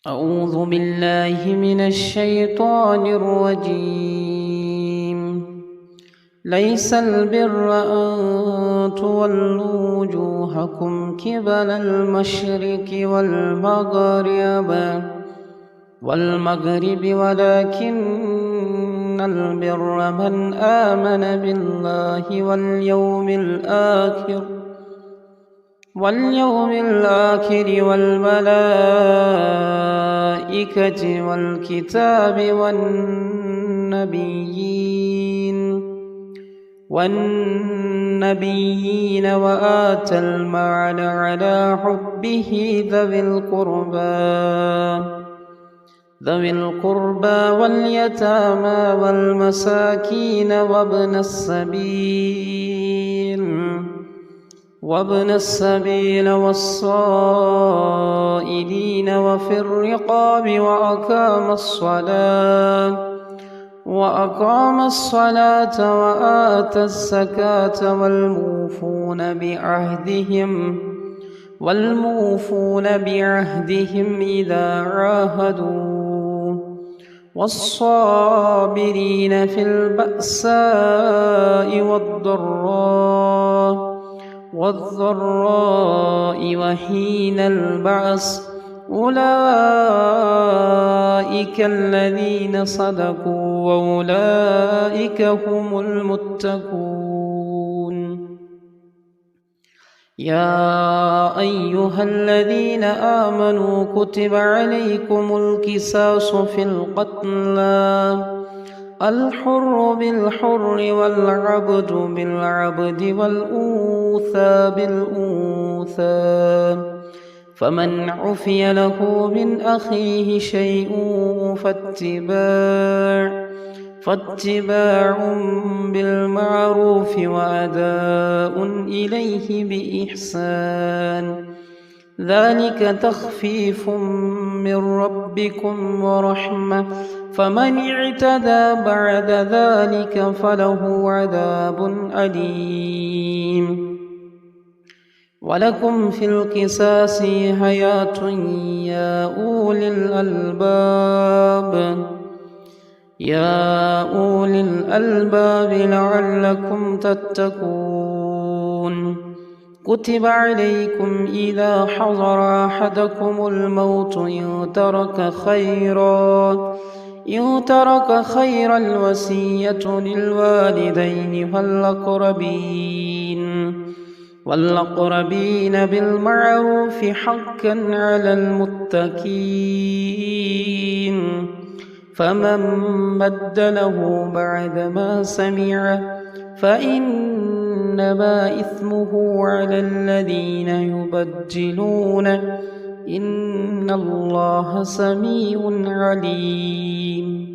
أعوذ بالله من الشيطان الرجيم. ليس البر أن تولوا وجوهكم قبل المشرق والمغرب ولكن البر من آمن بالله واليوم الآخر والملائكة والكتاب والنبيين وآتى المال على حبه ذوي القربى واليتامى والمساكين وابن السبيل والصائلين وفي الرقاب وأقام الصلاة وآتى الزكاة والموفون بعهدهم إذا عاهدوا والصابرين في البأساء والضراء وحين البعث أولئك الذين صدقوا وأولئك هم المتقون. يا أيها الذين آمنوا كتب عليكم القصاص في القتلى الحر بالحر والعبد بالعبد والأنثى بالأنثى فمن عفي له من أخيه شيء فاتباع بالمعروف وأداء إليه بإحسان ذلك تخفيف من ربكم ورحمة فمن اعتدى بعد ذلك فله عذاب أليم. ولكم في القصاص حياة يا أولي الألباب لعلكم تتقون. كتب عليكم إذا حضر أحدكم الموت إن ترك خيرا الوصية للوالدين والأقربين بالمعروف حقا على المتقين. فمن بدله بعدما سمعه فإنما إثمه على الذين يبدلونه إن الله سميع عليم.